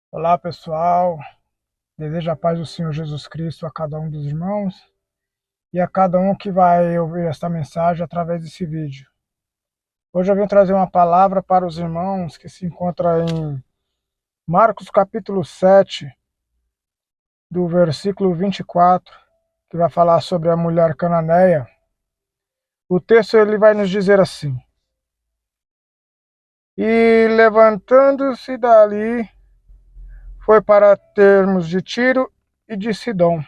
Olá, pessoal. Desejo a paz do Senhor Jesus Cristo a cada um dos irmãos e a cada um que vai ouvir esta mensagem através desse vídeo. Hoje eu vim trazer uma palavra para os irmãos que se encontra em Marcos capítulo 7, do versículo 24, que vai falar sobre a mulher cananeia. O texto ele vai nos dizer assim: E levantando-se dali, foi para termos de Tiro e de Sidom.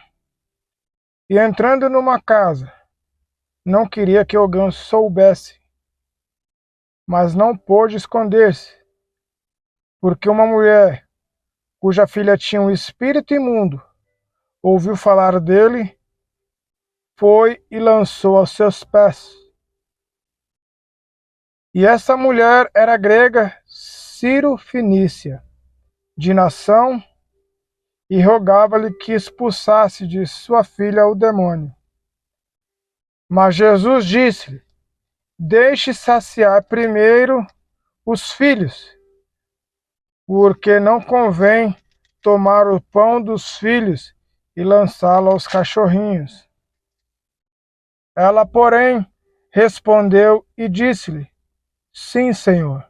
E entrando numa casa, não queria que alguém soubesse, mas não pôde esconder-se, porque uma mulher, cuja filha tinha um espírito imundo, ouviu falar dele, foi e lançou aos seus pés. E essa mulher era grega Ciro-Fenícia, de nação, e rogava-lhe que expulsasse de sua filha o demônio. Mas Jesus disse-lhe: Deixe saciar primeiro os filhos, porque não convém tomar o pão dos filhos e lançá-lo aos cachorrinhos. Ela, porém, respondeu e disse-lhe: Sim, Senhor.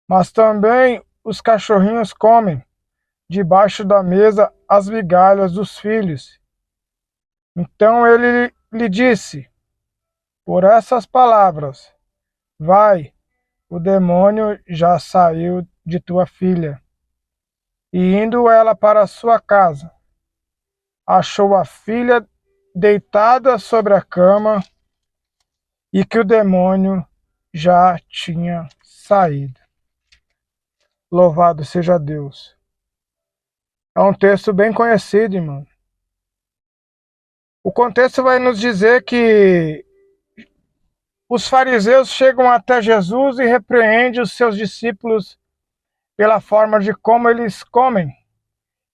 Mas também os cachorrinhos comem debaixo da mesa as migalhas dos filhos. Então ele lhe disse: Por essas palavras, vai, o demônio já saiu de tua filha. E indo ela para sua casa, achou a filha deitada sobre a cama e que o demônio já tinha saído. Louvado seja Deus. É um texto bem conhecido, irmão. O contexto vai nos dizer que os fariseus chegam até Jesus e repreendem os seus discípulos pela forma de como eles comem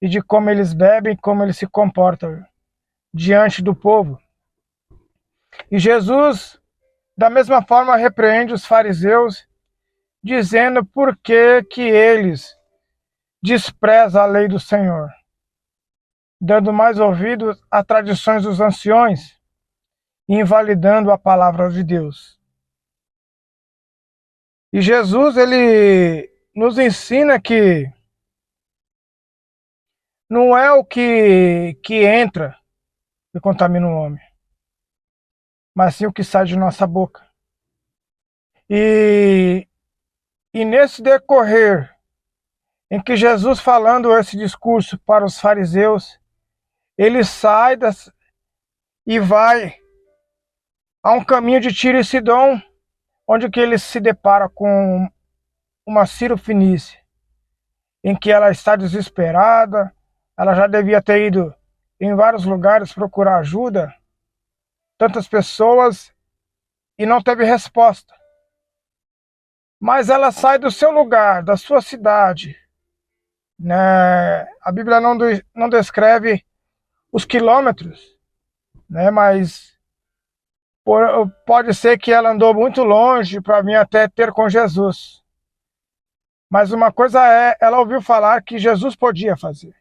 e de como eles bebem, como eles se comportam diante do povo. E Jesus, da mesma forma, repreende os fariseus, dizendo por que eles desprezam a lei do Senhor, dando mais ouvidos a tradições dos anciões e invalidando a palavra de Deus. E Jesus, ele nos ensina que não é o que entra que contamina o homem, mas sim o que sai de nossa boca. E nesse decorrer em que Jesus falando esse discurso para os fariseus, ele sai e vai a um caminho de Tiro e Sidom, onde que ele se depara com uma Ciro-Fenícia, em que ela está desesperada, ela já devia ter ido em vários lugares procurar ajuda, tantas pessoas, e não teve resposta. Mas ela sai do seu lugar, da sua cidade, né? A Bíblia não descreve os quilômetros, né? Mas pode ser que ela andou muito longe para vir até ter com Jesus. Mas uma coisa é, ela ouviu falar que Jesus podia fazer.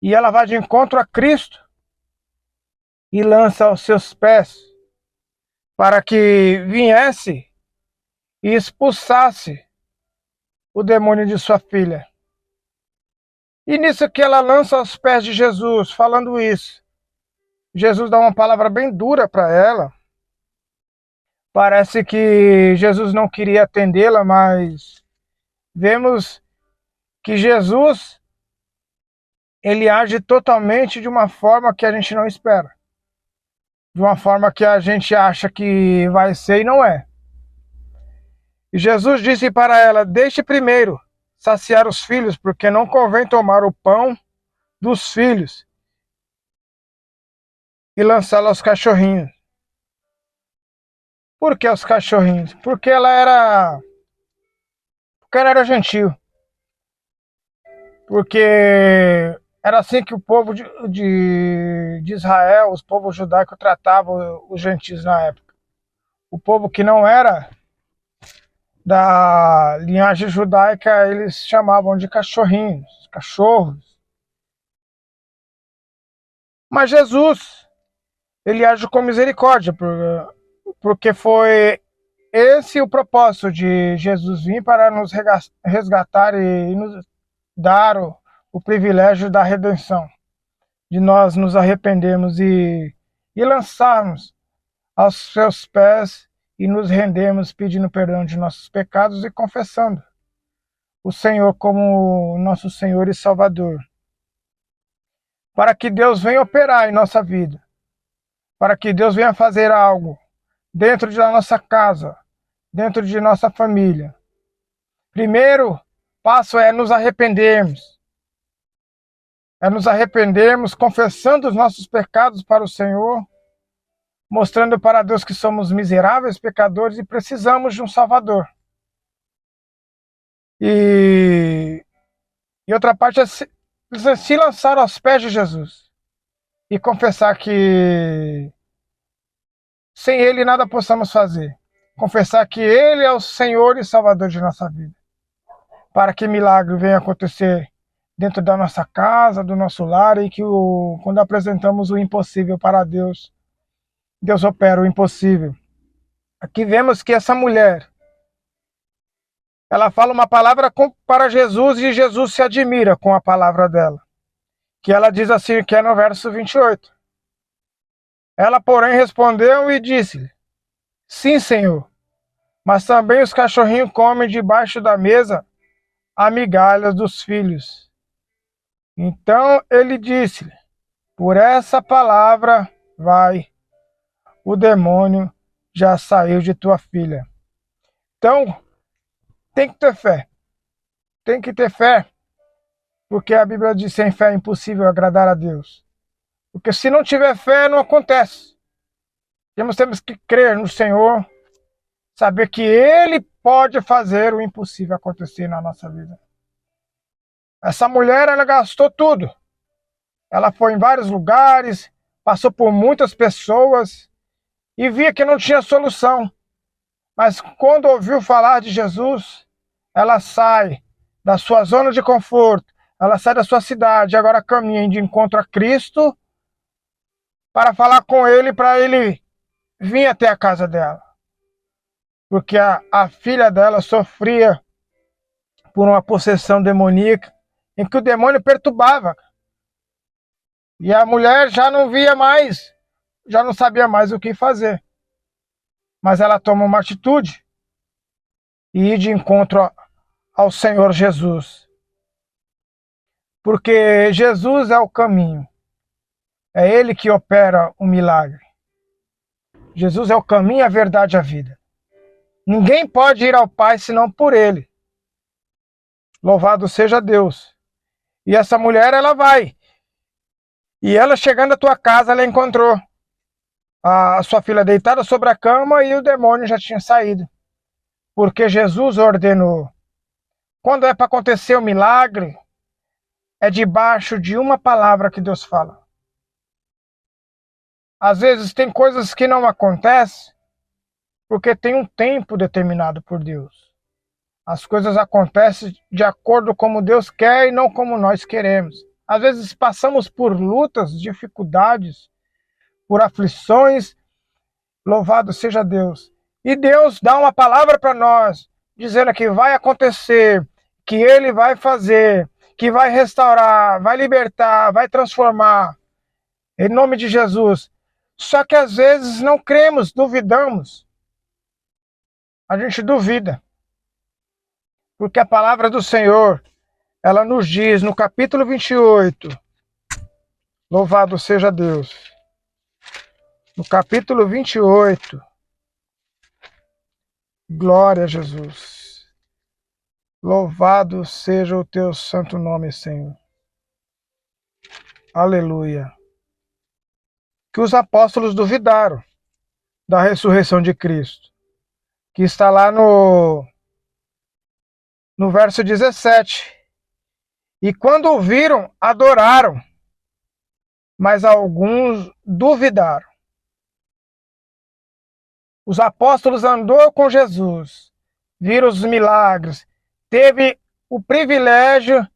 E ela vai de encontro a Cristo e lança aos seus pés para que viesse e expulsasse o demônio de sua filha. E nisso que ela lança aos pés de Jesus, falando isso, Jesus dá uma palavra bem dura para ela. Parece que Jesus não queria atendê-la, mas vemos que Jesus, ele age totalmente de uma forma que a gente não espera. De uma forma que a gente acha que vai ser e não é. E Jesus disse para ela: Deixe primeiro saciar os filhos, porque não convém tomar o pão dos filhos e lançá-lo aos cachorrinhos. Por que aos cachorrinhos? Porque ela era gentil. Porque era assim que o povo de Israel, os povos judaicos tratavam os gentios na época. O povo que não era da linhagem judaica, eles chamavam de cachorrinhos, cachorros. Mas Jesus, ele age com misericórdia, porque foi esse o propósito de Jesus vir para nos resgatar e nos dar o privilégio da redenção, de nós nos arrependermos e lançarmos aos seus pés e nos rendermos pedindo perdão de nossos pecados e confessando o Senhor como nosso Senhor e Salvador. Para que Deus venha operar em nossa vida, para que Deus venha fazer algo dentro da nossa casa, dentro de nossa família. Primeiro passo é nos arrependermos. É nos arrependermos, confessando os nossos pecados para o Senhor, mostrando para Deus que somos miseráveis pecadores e precisamos de um Salvador. E outra parte é se lançar aos pés de Jesus e confessar que sem Ele nada possamos fazer. Confessar que Ele é o Senhor e Salvador de nossa vida. Para que milagre venha acontecer dentro da nossa casa, do nosso lar, e que quando apresentamos o impossível para Deus, Deus opera o impossível. Aqui vemos que essa mulher, ela fala uma palavra para Jesus e Jesus se admira com a palavra dela. Que ela diz assim, que é no verso 28. Ela, porém, respondeu e disse-lhe: Sim, Senhor, mas também os cachorrinhos comem debaixo da mesa a migalhas dos filhos. Então ele disse-lhe: Por essa palavra vai, o demônio já saiu de tua filha. Então, tem que ter fé. Tem que ter fé, porque a Bíblia diz que sem fé é impossível agradar a Deus. Porque se não tiver fé, não acontece. Temos que crer no Senhor, saber que Ele pode fazer o impossível acontecer na nossa vida. Essa mulher, ela gastou tudo. Ela foi em vários lugares, passou por muitas pessoas e via que não tinha solução. Mas quando ouviu falar de Jesus, ela sai da sua zona de conforto, ela sai da sua cidade, agora caminha de encontro a Cristo para falar com Ele, para Ele vir até a casa dela. Porque a filha dela sofria por uma possessão demoníaca, em que o demônio perturbava. E a mulher já não via mais, já não sabia mais o que fazer. Mas ela toma uma atitude e ir de encontro ao Senhor Jesus. Porque Jesus é o caminho. É Ele que opera o milagre. Jesus é o caminho, a verdade e a vida. Ninguém pode ir ao Pai senão por Ele. Louvado seja Deus. E essa mulher, ela vai. E ela, chegando à tua casa, ela encontrou a sua filha deitada sobre a cama e o demônio já tinha saído. Porque Jesus ordenou. Quando é para acontecer o milagre, é debaixo de uma palavra que Deus fala. Às vezes tem coisas que não acontecem porque tem um tempo determinado por Deus. As coisas acontecem de acordo como Deus quer e não como nós queremos. Às vezes passamos por lutas, dificuldades, por aflições. Louvado seja Deus. E Deus dá uma palavra para nós, dizendo que vai acontecer, que Ele vai fazer, que vai restaurar, vai libertar, vai transformar. Em nome de Jesus. Só que às vezes não cremos, duvidamos. A gente duvida. Porque a palavra do Senhor, ela nos diz no capítulo 28, louvado seja Deus. No capítulo 28, glória a Jesus. Louvado seja o teu santo nome, Senhor. Aleluia. Que os apóstolos duvidaram da ressurreição de Cristo. Que está lá no verso 17. E quando ouviram, adoraram, mas alguns duvidaram. Os apóstolos andou com Jesus, viram os milagres, teve o privilégio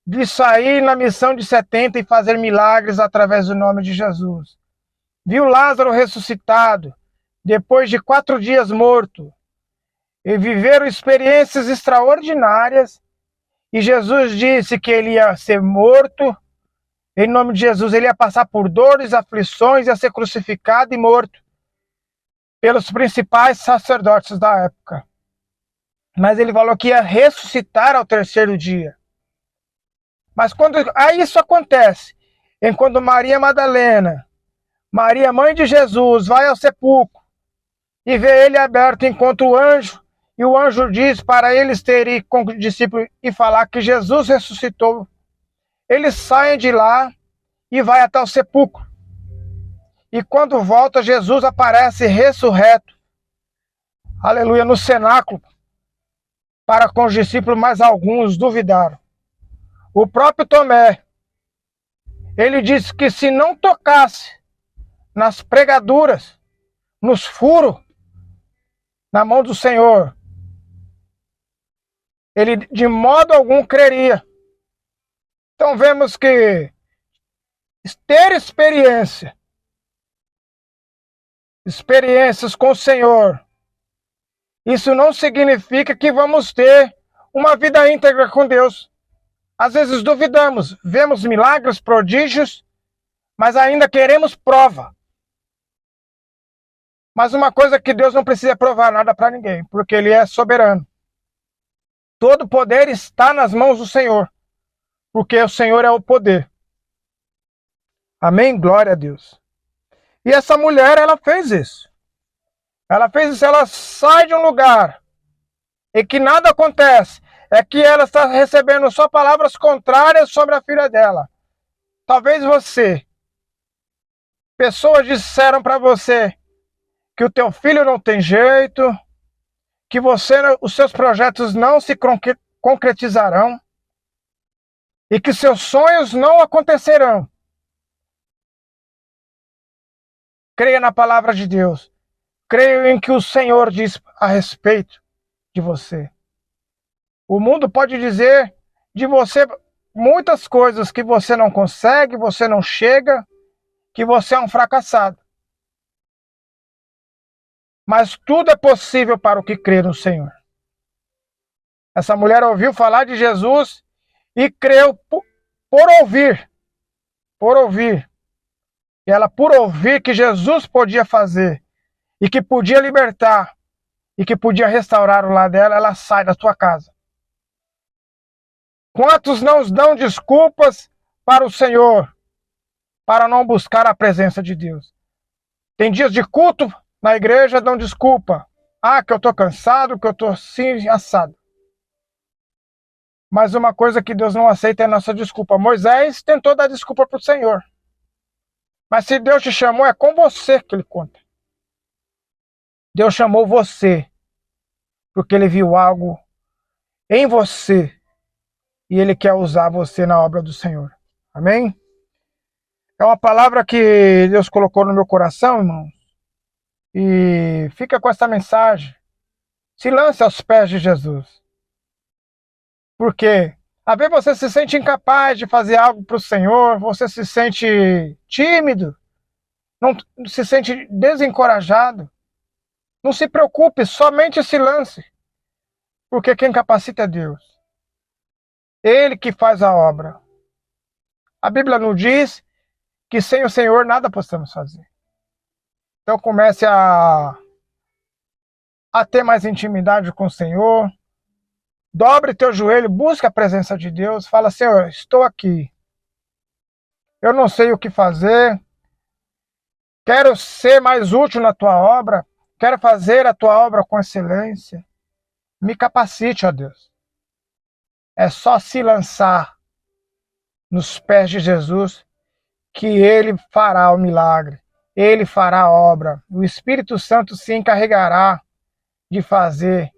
de sair na missão de 70 e fazer milagres através do nome de Jesus. Viu Lázaro ressuscitado, depois de 4 dias morto, e viveram experiências extraordinárias, e Jesus disse que ele ia ser morto, em nome de Jesus ele ia passar por dores, aflições, ia ser crucificado e morto pelos principais sacerdotes da época. Mas ele falou que ia ressuscitar ao 3º dia. Mas quando isso acontece, enquanto Maria Madalena, Maria, mãe de Jesus, vai ao sepulcro e vê ele aberto, encontra o anjo, e o anjo diz para eles terem com o discípulo e falar que Jesus ressuscitou. Eles saem de lá e vai até o sepulcro. E quando volta, Jesus aparece ressurreto, aleluia, no cenáculo, para com os discípulos, mas alguns duvidaram. O próprio Tomé, ele disse que se não tocasse nas pregaduras, nos furos, na mão do Senhor, ele de modo algum creria. Então vemos que ter experiências com o Senhor, isso não significa que vamos ter uma vida íntegra com Deus. Às vezes duvidamos, vemos milagres, prodígios, mas ainda queremos prova. Mas uma coisa é que Deus não precisa provar nada para ninguém, porque Ele é soberano. Todo poder está nas mãos do Senhor, porque o Senhor é o poder. Amém? Glória a Deus. E essa mulher, ela fez isso. Ela sai de um lugar em que nada acontece. É que ela está recebendo só palavras contrárias sobre a filha dela. Talvez pessoas disseram para você que o teu filho não tem jeito, que os seus projetos não se concretizarão e que seus sonhos não acontecerão. Creia na palavra de Deus. Creia em que o Senhor diz a respeito de você. O mundo pode dizer de você muitas coisas, que você não consegue, você não chega, que você é um fracassado. Mas tudo é possível para o que crê no Senhor. Essa mulher ouviu falar de Jesus e creu por ouvir. Por ouvir. E ela, por ouvir que Jesus podia fazer, e que podia libertar, e que podia restaurar o lar dela, ela sai da sua casa. Quantos não dão desculpas para o Senhor, para não buscar a presença de Deus? Tem dias de culto na igreja, dão desculpa. Ah, que eu estou cansado, que eu estou assim, assado. Mas uma coisa que Deus não aceita é a nossa desculpa. Moisés tentou dar desculpa para o Senhor. Mas se Deus te chamou, é com você que Ele conta. Deus chamou você, porque Ele viu algo em você, e Ele quer usar você na obra do Senhor. Amém? É uma palavra que Deus colocou no meu coração, irmãos. E fica com essa mensagem. Se lance aos pés de Jesus. Porque às vezes você se sente incapaz de fazer algo para o Senhor, você se sente tímido, não se sente desencorajado. Não se preocupe, somente se lance. Porque quem capacita é Deus. Ele que faz a obra. A Bíblia nos diz que sem o Senhor nada possamos fazer. Então comece a ter mais intimidade com o Senhor. Dobre teu joelho, busque a presença de Deus. Fala, Senhor, estou aqui. Eu não sei o que fazer. Quero ser mais útil na tua obra. Quero fazer a tua obra com excelência. Me capacite, ó Deus. É só se lançar nos pés de Jesus que Ele fará o milagre. Ele fará a obra. O Espírito Santo se encarregará de fazer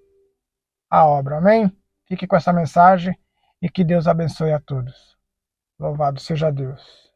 a obra. Amém? Fique com essa mensagem e que Deus abençoe a todos. Louvado seja Deus.